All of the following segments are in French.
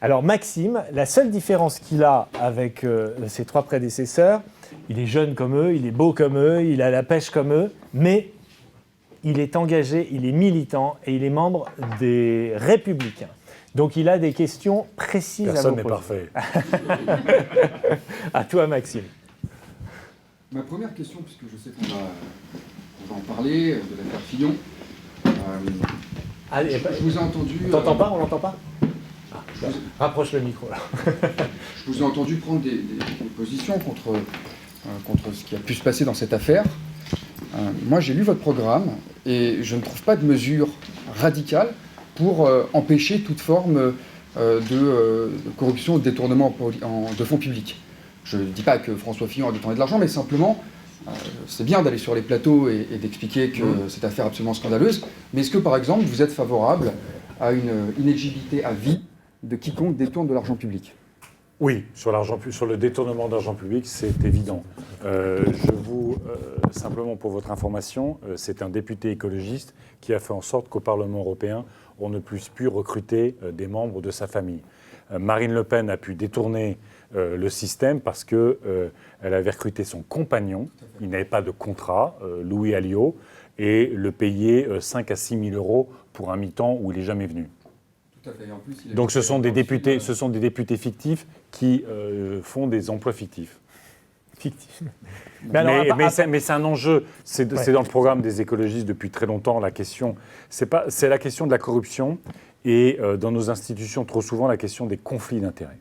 Alors Maxime, la seule différence qu'il a avec ses 3 prédécesseurs, il est jeune comme eux, il est beau comme eux, il a la pêche comme eux, mais il est engagé, il est militant et il est membre des Républicains. Donc il a des questions précises à vous poser. Personne n'est parfait. À toi Maxime. Ma première question, puisque je sais qu'on va en parler, de l'affaire Fillon. Allez, je vous ai entendu... T'entends pas, on l'entend pas rapproche le micro là. Je vous ai entendu prendre des positions contre ce qui a pu se passer dans cette affaire. Moi, j'ai lu votre programme et je ne trouve pas de mesures radicales pour empêcher toute forme de corruption ou de détournement de fonds publics. Je ne dis pas que François Fillon a détourné de l'argent, mais simplement, c'est bien d'aller sur les plateaux et d'expliquer que cette affaire est absolument scandaleuse, mais est-ce que, par exemple, vous êtes favorable à une inéligibilité à vie de quiconque détourne de l'argent public? Oui, sur le détournement d'argent public, c'est évident. Simplement pour votre information, c'est un député écologiste qui a fait en sorte qu'au Parlement européen, on ne puisse plus recruter des membres de sa famille. Marine Le Pen a pu détourner le système parce qu'elle avait recruté son compagnon, il n'avait pas de contrat, Louis Alliot, et le payer 5 à 6 000 euros pour un mi-temps où il n'est jamais venu. Tout à fait. Et en plus, Donc ce sont des députés fictifs qui font des emplois fictifs. Mais c'est un enjeu, c'est dans le programme des écologistes depuis très longtemps, la question, c'est la question de la corruption et dans nos institutions, trop souvent, la question des conflits d'intérêts.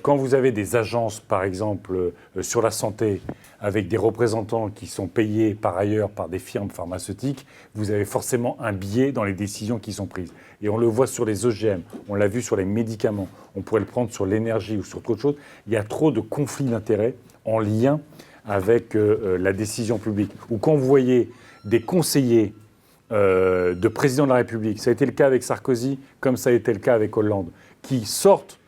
Quand vous avez des agences, par exemple, sur la santé, avec des représentants qui sont payés par ailleurs par des firmes pharmaceutiques, vous avez forcément un biais dans les décisions qui sont prises. Et on le voit sur les OGM, on l'a vu sur les médicaments, on pourrait le prendre sur l'énergie ou sur d'autres choses. Il y a trop de conflits d'intérêts en lien avec la décision publique. Ou quand vous voyez des conseillers de président de la République, ça a été le cas avec Sarkozy, comme ça a été le cas avec Hollande, qui sortent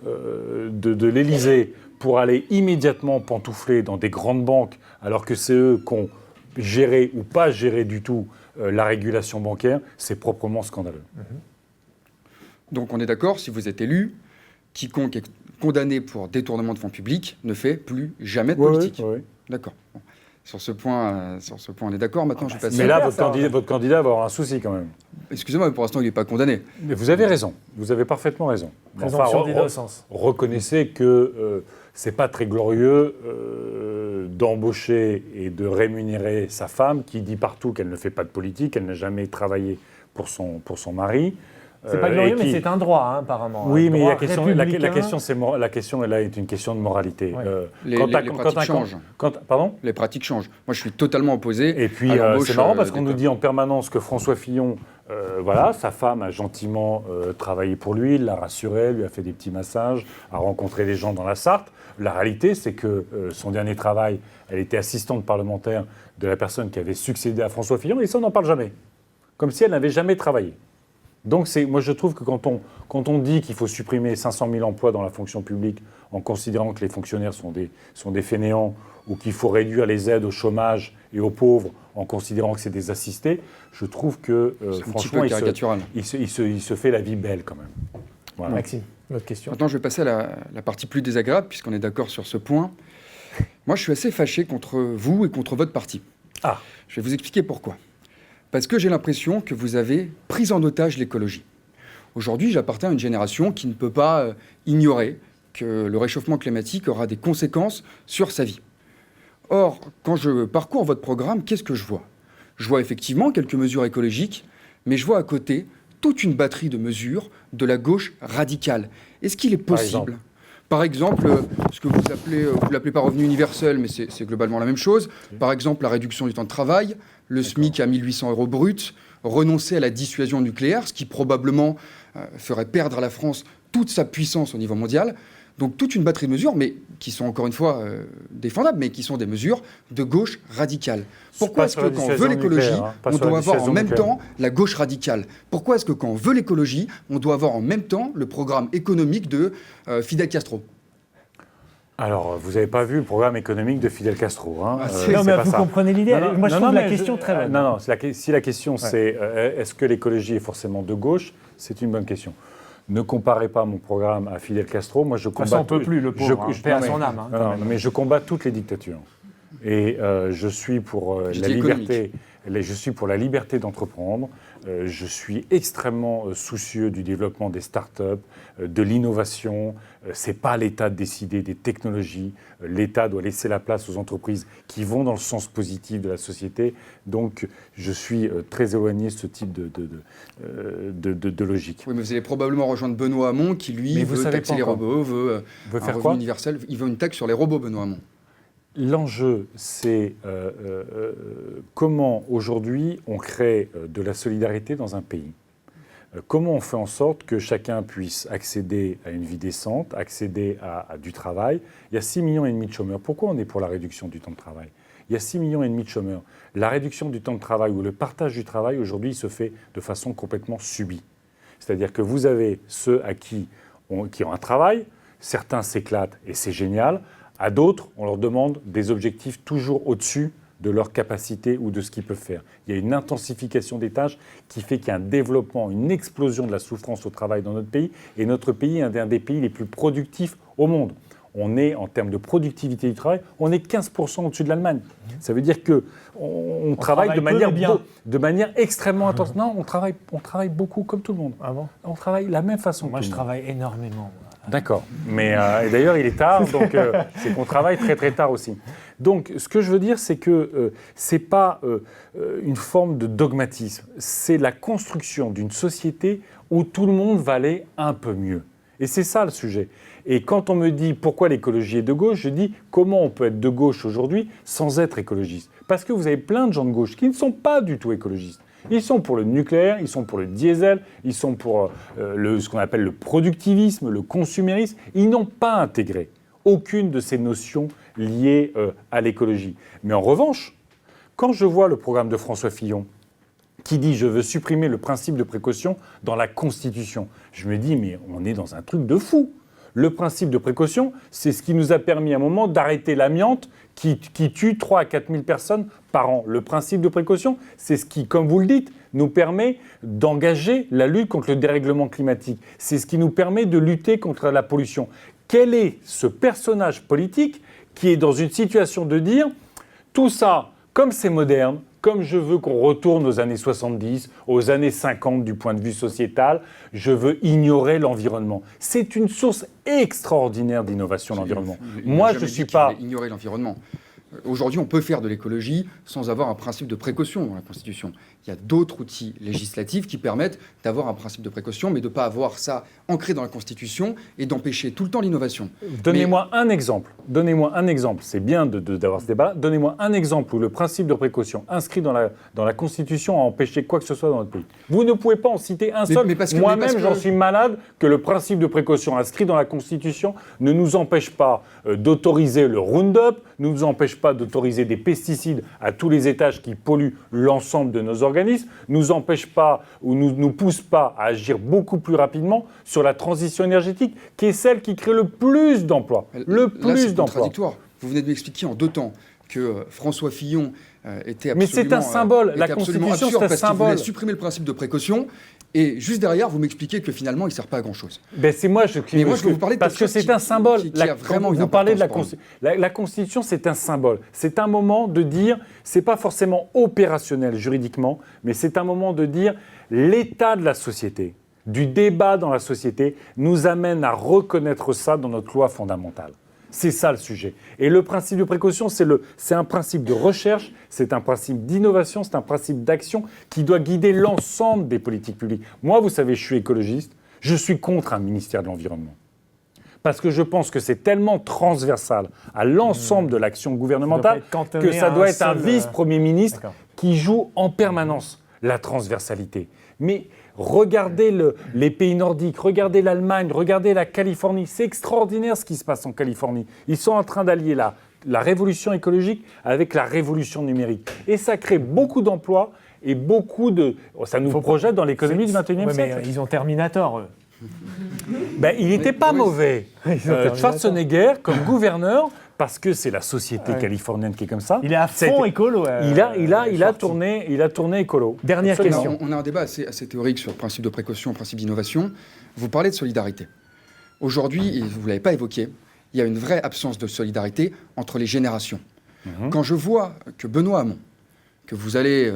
de l'Élysée pour aller immédiatement pantoufler dans des grandes banques, alors que c'est eux qui ont géré ou pas géré du tout la régulation bancaire, c'est proprement scandaleux. Donc on est d'accord, si vous êtes élu, quiconque est condamné pour détournement de fonds publics ne fait plus jamais de politique. Oui. D'accord. Bon. Sur ce point, on est d'accord. Maintenant, je passe. Mais là, votre candidat va avoir un souci quand même. Excusez-moi, mais pour l'instant, il n'est pas condamné. Mais vous avez raison. Vous avez parfaitement raison. Présomption d'innocence. Reconnaissez que c'est pas très glorieux d'embaucher et de rémunérer sa femme qui dit partout qu'elle ne fait pas de politique, qu'elle n'a jamais travaillé pour son mari. C'est pas glorieux, mais c'est un droit, hein, apparemment. Oui, mais la question là est une question de moralité. Ouais. Les pratiques changent. Pardon ? Les pratiques changent. Moi, je suis totalement opposé. Et puis, c'est marrant parce qu'on nous dit en permanence que François Fillon, sa femme a gentiment travaillé pour lui, l'a rassuré, lui a fait des petits massages, a rencontré des gens dans la Sarthe. La réalité, c'est que son dernier travail, elle était assistante parlementaire de la personne qui avait succédé à François Fillon, et ça, on n'en parle jamais. Comme si elle n'avait jamais travaillé. Donc, moi, je trouve que quand on dit qu'il faut supprimer 500 000 emplois dans la fonction publique en considérant que les fonctionnaires sont des fainéants ou qu'il faut réduire les aides au chômage et aux pauvres en considérant que c'est des assistés, je trouve que, franchement, il se fait la vie belle quand même. Voilà. Maxime, notre question. Maintenant, je vais passer à la partie plus désagréable, puisqu'on est d'accord sur ce point. Moi, je suis assez fâché contre vous et contre votre parti. Ah. Je vais vous expliquer pourquoi. Parce que j'ai l'impression que vous avez pris en otage l'écologie. Aujourd'hui, j'appartiens à une génération qui ne peut pas ignorer que le réchauffement climatique aura des conséquences sur sa vie. Or, quand je parcours votre programme, qu'est-ce que je vois ? Je vois effectivement quelques mesures écologiques, mais je vois à côté toute une batterie de mesures de la gauche radicale. Est-ce qu'il est possible ? Par exemple, ce que vous l'appelez pas revenu universel, mais c'est globalement la même chose. Par exemple, la réduction du temps de travail, le SMIC à 1 800 € brut, renoncer à la dissuasion nucléaire, ce qui probablement ferait perdre à la France toute sa puissance au niveau mondial. Donc toute une batterie de mesures, mais qui sont encore une fois défendables, mais qui sont des mesures de gauche radicale. Pourquoi est-ce que quand on veut l'écologie, on doit avoir en même temps la gauche radicale ? Pourquoi est-ce que quand on veut l'écologie, on doit avoir en même temps le programme économique de Fidel Castro ? Alors, vous n'avez pas vu le programme économique de Fidel Castro. Hein. Non, mais vous comprenez l'idée. Moi, je trouve la question très bonne. Non, si la question c'est est-ce que l'écologie est forcément de gauche, c'est une bonne question. ne comparez pas mon programme à Fidel Castro. Moi, je De toute façon, on combat. ne peut plus, le pauvre. Paix à son âme. Non, mais je combats toutes les dictatures. Et je suis pour la liberté. Je suis pour la liberté d'entreprendre. Je suis extrêmement soucieux du développement des startups, de l'innovation. C'est pas l'État de décider des technologies. L'État doit laisser la place aux entreprises qui vont dans le sens positif de la société. Donc, je suis très éloigné de ce type de logique. Oui, mais vous allez probablement rejoindre Benoît Hamon qui, lui, Mais vous veut savez taxer pas les encore. robots, veut un faire revenu quoi universel. Il veut une taxe sur les robots, Benoît Hamon. L'enjeu, c'est comment aujourd'hui on crée de la solidarité dans un pays. Comment on fait en sorte que chacun puisse accéder à une vie décente, accéder à du travail. Il y a 6,5 millions de chômeurs. Pourquoi on est pour la réduction du temps de travail ? Il y a 6,5 millions de chômeurs. La réduction du temps de travail ou le partage du travail, aujourd'hui, il se fait de façon complètement subie. C'est-à-dire que vous avez ceux qui ont un travail, certains s'éclatent et c'est génial. À d'autres, on leur demande des objectifs toujours au-dessus de leur capacité ou de ce qu'ils peuvent faire. Il y a une intensification des tâches qui fait qu'il y a un développement, une explosion de la souffrance au travail dans notre pays. Et notre pays est un des pays les plus productifs au monde. On est, en termes de productivité du travail, on est 15% au-dessus de l'Allemagne. Ça veut dire qu'on travaille de manière extrêmement intense. Non, on travaille beaucoup comme tout le monde. Ah bon ? On travaille de la même façon. Moi, je travaille énormément. D'accord. Mais et d'ailleurs, il est tard, donc c'est qu'on travaille très très tard aussi. Donc, ce que je veux dire, c'est que c'est pas une forme de dogmatisme. C'est la construction d'une société où tout le monde va aller un peu mieux. Et c'est ça le sujet. Et quand on me dit pourquoi l'écologie est de gauche, je dis comment on peut être de gauche aujourd'hui sans être écologiste. Parce que vous avez plein de gens de gauche qui ne sont pas du tout écologistes. Ils sont pour le nucléaire, ils sont pour le diesel, ils sont pour ce qu'on appelle le productivisme, le consumérisme. Ils n'ont pas intégré aucune de ces notions liées à l'écologie. Mais en revanche, quand je vois le programme de François Fillon qui dit « je veux supprimer le principe de précaution dans la Constitution », je me dis « mais on est dans un truc de fou ». Le principe de précaution, c'est ce qui nous a permis à un moment d'arrêter l'amiante qui tue 3 à 4 000 personnes par an. Le principe de précaution, c'est ce qui, comme vous le dites, nous permet d'engager la lutte contre le dérèglement climatique. C'est ce qui nous permet de lutter contre la pollution. Quel est ce personnage politique qui est dans une situation de dire tout ça, comme c'est moderne, comme je veux qu'on retourne aux années 70, aux années 50 du point de vue sociétal, je veux ignorer l'environnement. C'est une source extraordinaire d'innovation, l'environnement. Moi, je ne suis pas... Ignorer l'environnement. Aujourd'hui, on peut faire de l'écologie sans avoir un principe de précaution dans la Constitution. Il y a d'autres outils législatifs qui permettent d'avoir un principe de précaution, mais de ne pas avoir ça ancré dans la Constitution et d'empêcher tout le temps l'innovation. Donnez-moi un exemple. Donnez-moi un exemple. C'est bien d'avoir ce débat. Donnez-moi un exemple où le principe de précaution inscrit dans la Constitution a empêché quoi que ce soit dans notre pays. Vous ne pouvez pas en citer un seul. Moi-même, j'en suis malade que le principe de précaution inscrit dans la Constitution ne nous empêche pas d'autoriser le Roundup, ne nous empêche pas d'autoriser des pesticides à tous les étages qui polluent l'ensemble de nos organismes, nous empêche pas ou nous pousse pas à agir beaucoup plus rapidement sur la transition énergétique, qui est celle qui crée le plus d'emplois. Le plus d'emplois. Contradictoire. Vous venez de m'expliquer en 2 temps que François Fillon était absolument... Mais c'est un symbole. La Constitution, c'est un parce symbole. qu'il voulait supprimer le principe de précaution. Et juste derrière, vous m'expliquez que finalement, il ne sert pas à grand-chose. Ben c'est moi, je veux vous parler de parce que c'est un symbole. Qui a vraiment vous parlez de la Constitution, c'est un symbole. C'est un moment de dire, c'est pas forcément opérationnel juridiquement, mais c'est un moment de dire l'état de la société, du débat dans la société, nous amène à reconnaître ça dans notre loi fondamentale. C'est ça le sujet. Et le principe de précaution, c'est un principe de recherche, c'est un principe d'innovation, c'est un principe d'action qui doit guider l'ensemble des politiques publiques. Moi, vous savez, je suis écologiste, je suis contre un ministère de l'Environnement. Parce que je pense que c'est tellement transversal à l'ensemble de l'action gouvernementale que ça doit être un vice-premier ministre qui joue en permanence la transversalité. Mais regardez les pays nordiques, regardez l'Allemagne, regardez la Californie. C'est extraordinaire ce qui se passe en Californie. Ils sont en train d'allier la révolution écologique avec la révolution numérique. Et ça crée beaucoup d'emplois et ça nous projette dans l'économie du XXIe siècle. Mais ils ont Terminator, eux. Ben, il n'était pas mauvais. Schwarzenegger, comme gouverneur, parce que c'est la société californienne qui est comme ça. Il est à fond écolo. Il a tourné écolo. Dernière question. On a un débat assez théorique sur le principe de précaution, le principe d'innovation. Vous parlez de solidarité. Aujourd'hui, et vous ne l'avez pas évoqué, il y a une vraie absence de solidarité entre les générations. Quand je vois que Benoît Hamon, que vous allez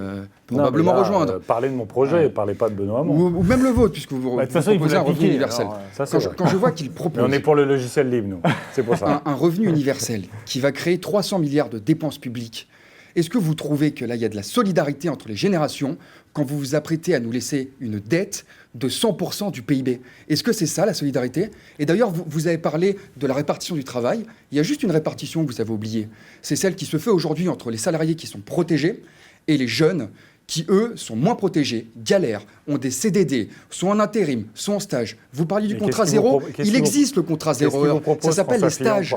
probablement rejoindre... Parlez de mon projet, parlez pas de Benoît Hamon. Ou même le vôtre, puisque vous proposez un revenu universel. Quand je vois qu'il propose... Mais on est pour le logiciel libre, nous. C'est pour ça. Un revenu universel qui va créer 300 milliards de dépenses publiques, est-ce que vous trouvez que là, il y a de la solidarité entre les générations quand vous vous apprêtez à nous laisser une dette de 100% du PIB? Est-ce que c'est ça, la solidarité? Et d'ailleurs, vous avez parlé de la répartition du travail. Il y a juste une répartition que vous avez oubliée. C'est celle qui se fait aujourd'hui entre les salariés qui sont protégés et les jeunes qui, eux, sont moins protégés, galèrent, ont des CDD, sont en intérim, sont en stage. Vous parliez du contrat zéro. Il existe le contrat zéro heure. Ça s'appelle les stages.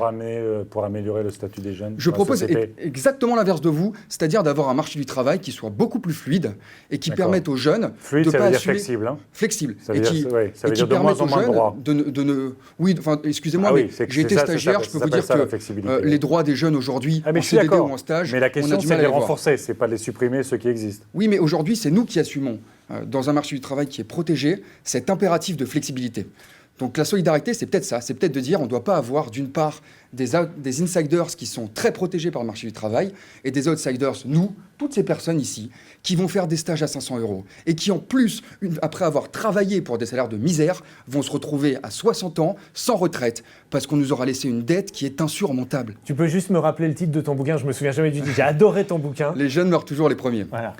Pour améliorer le statut des jeunes. Je propose exactement l'inverse de vous, c'est-à-dire d'avoir un marché du travail qui soit beaucoup plus fluide et qui permette aux jeunes fluide, de ça pas veut dire assumer... flexible. Hein. Flexible. Ça veut dire de moins en moins de droits. Oui, enfin, excusez-moi, mais j'ai été stagiaire, je peux vous dire que les droits des jeunes aujourd'hui, en CDD ou en stage, mais la question, c'est de les renforcer, c'est pas de les supprimer, ceux qui existent. Oui, mais aujourd'hui, c'est nous qui assumons, dans un marché du travail qui est protégé, cet impératif de flexibilité. Donc la solidarité, c'est peut-être ça. C'est peut-être de dire on ne doit pas avoir, d'une part, des insiders qui sont très protégés par le marché du travail et des outsiders, nous, toutes ces personnes ici, qui vont faire des stages à 500 € et qui, en plus, après avoir travaillé pour des salaires de misère, vont se retrouver à 60 ans sans retraite parce qu'on nous aura laissé une dette qui est insurmontable. Tu peux juste me rappeler le titre de ton bouquin? Je me souviens jamais du titre. J'ai adoré ton bouquin. Les jeunes meurent toujours les premiers. Voilà.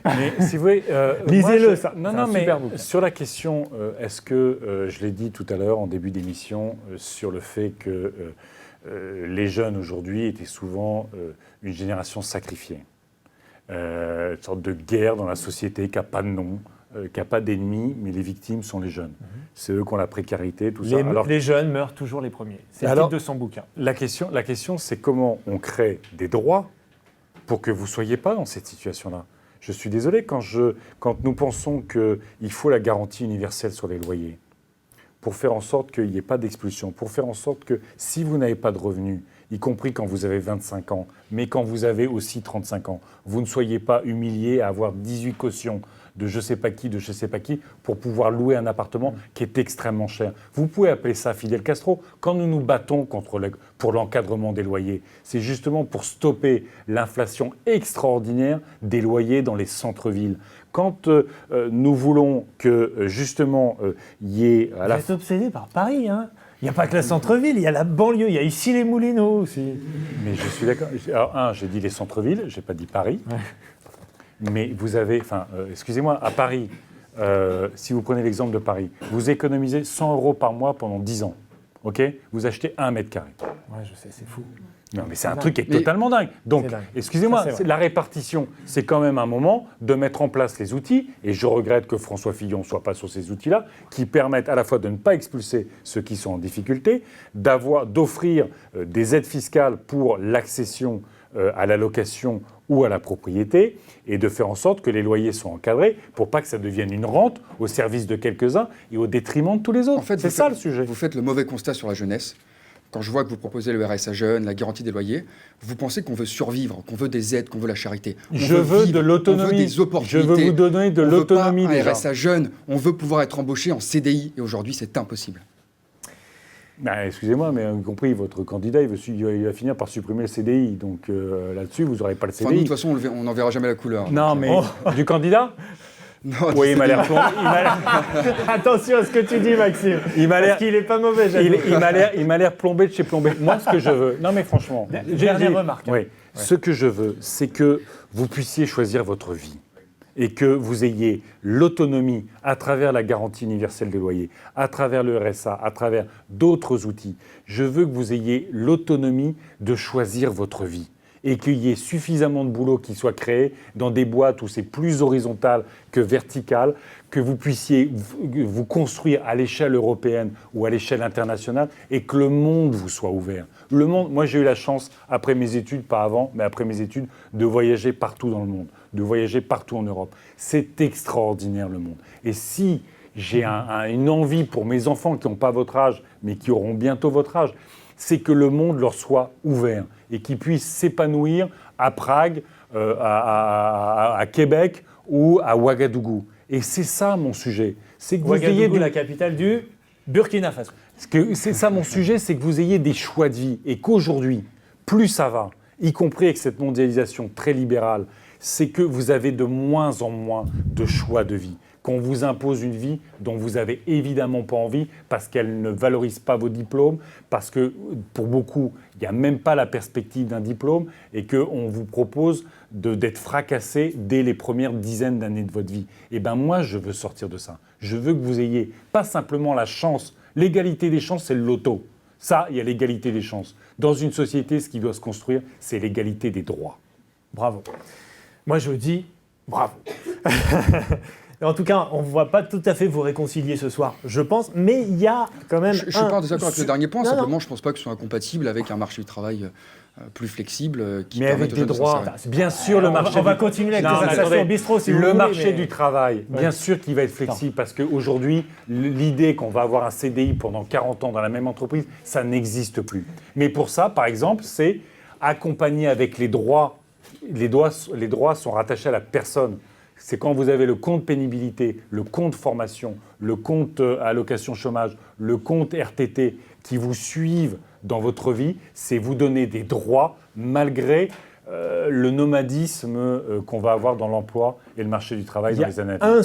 Mais si vous voulez, lisez-le, ça. Non, mais sur la question, est-ce que, je l'ai dit tout à l'heure en début d'émission, sur le fait que les jeunes aujourd'hui étaient souvent une génération sacrifiée. Une sorte de guerre dans la société qui n'a pas de nom, qui n'a pas d'ennemis, mais les victimes sont les jeunes. C'est eux qui ont la précarité, tout ça. Alors, les jeunes meurent toujours les premiers. C'est le titre de son bouquin. La question, c'est comment on crée des droits pour que vous ne soyez pas dans cette situation-là. Je suis désolé, quand nous pensons qu'il faut la garantie universelle sur les loyers, pour faire en sorte qu'il n'y ait pas d'expulsion, pour faire en sorte que si vous n'avez pas de revenus, y compris quand vous avez 25 ans, mais quand vous avez aussi 35 ans, vous ne soyez pas humilié à avoir 18 cautions de je sais pas qui, pour pouvoir louer un appartement qui est extrêmement cher. Vous pouvez appeler ça Fidel Castro. Quand nous nous battons pour l'encadrement des loyers, c'est justement pour stopper l'inflation extraordinaire des loyers dans les centres-villes. Quand nous voulons que, justement, il y ait... Vous êtes obsédé par Paris, hein. Il n'y a pas que le centre-ville, il y a la banlieue, il y a ici les Moulineaux aussi. Mais je suis d'accord. Alors, j'ai dit les centres-villes, je n'ai pas dit Paris. Ouais. Mais vous avez, excusez-moi, à Paris, si vous prenez l'exemple de Paris, vous économisez 100 € par mois pendant 10 ans. Ok ? Vous achetez 1 mètre carré. Ouais, je sais, c'est fou. Non, mais c'est un truc qui est totalement dingue. Donc, excusez-moi, la répartition, c'est quand même un moment de mettre en place les outils, et je regrette que François Fillon ne soit pas sur ces outils-là, qui permettent à la fois de ne pas expulser ceux qui sont en difficulté, d'offrir des aides fiscales pour l'accession à la location ou à la propriété, et de faire en sorte que les loyers soient encadrés pour pas que ça devienne une rente au service de quelques-uns et au détriment de tous les autres. En fait, c'est ça le sujet. Vous faites le mauvais constat sur la jeunesse. Quand je vois que vous proposez le RSA jeune, la garantie des loyers, vous pensez qu'on veut survivre, qu'on veut des aides, qu'on veut la charité. Je veux de l'autonomie. On veut des opportunités. Je veux vous donner de l'autonomie. On veut pas un RSA jeune, on veut pouvoir être embauché en CDI, et aujourd'hui, c'est impossible. Ben, excusez-moi, mais y compris votre candidat, il va finir par supprimer le CDI. Donc là-dessus, vous n'aurez pas le CDI. Enfin, nous, de toute façon, on n'en verra jamais la couleur. Non, mais du candidat. Non, oui, il m'a l'air plombé. Attention à ce que tu dis, Maxime. Parce qu'il n'est pas mauvais, il m'a l'air plombé de chez plombé. Moi, ce que je veux... Non, mais franchement... Dernière remarque. Oui. Ce que je veux, c'est que vous puissiez choisir votre vie et que vous ayez l'autonomie à travers la garantie universelle des loyers, à travers le RSA, à travers d'autres outils. Je veux que vous ayez l'autonomie de choisir votre vie et qu'il y ait suffisamment de boulot qui soit créé dans des boîtes où c'est plus horizontal que vertical, que vous puissiez vous construire à l'échelle européenne ou à l'échelle internationale et que le monde vous soit ouvert. Le monde, moi j'ai eu la chance, après mes études, pas avant, mais après mes études, de voyager partout dans le monde, de voyager partout en Europe. C'est extraordinaire le monde. Et si j'ai une envie pour mes enfants qui n'ont pas votre âge, mais qui auront bientôt votre âge, c'est que le monde leur soit ouvert et qu'ils puissent s'épanouir à Prague, à Québec ou à Ouagadougou. Et c'est ça mon sujet. C'est que vous ayez la capitale du Burkina Faso. C'est ça mon sujet, c'est que vous ayez des choix de vie et qu'aujourd'hui, plus ça va, y compris avec cette mondialisation très libérale, c'est que vous avez de moins en moins de choix de vie. Qu'on vous impose une vie dont vous n'avez évidemment pas envie parce qu'elle ne valorise pas vos diplômes, parce que pour beaucoup, il n'y a même pas la perspective d'un diplôme et qu'on vous propose d'être fracassé dès les premières dizaines d'années de votre vie. Et bien moi, je veux sortir de ça. Je veux que vous ayez pas simplement la chance. L'égalité des chances, c'est le loto. Ça, il y a l'égalité des chances. Dans une société, ce qui doit se construire, c'est l'égalité des droits. Bravo. Moi, je dis bravo. En tout cas, on ne va pas tout à fait vous réconcilier ce soir, je pense, mais il y a quand même... Je ne suis pas en désaccord avec le dernier point, simplement je ne pense pas que ce soit incompatible avec un marché du travail plus flexible qui permette aux gens de s'insérer. Bien sûr, le marché... On va continuer avec des installations au bistrot si vous voulez. Le marché du travail, bien sûr qu'il va être flexible parce qu'aujourd'hui, l'idée qu'on va avoir un CDI pendant 40 ans dans la même entreprise, ça n'existe plus. Mais pour ça, par exemple, c'est accompagner avec les droits. Les droits sont rattachés à la personne. C'est quand vous avez le compte pénibilité, le compte formation, le compte allocation chômage, le compte RTT qui vous suivent dans votre vie, c'est vous donner des droits malgré le nomadisme qu'on va avoir dans l'emploi et le marché du travail dans les années à venir.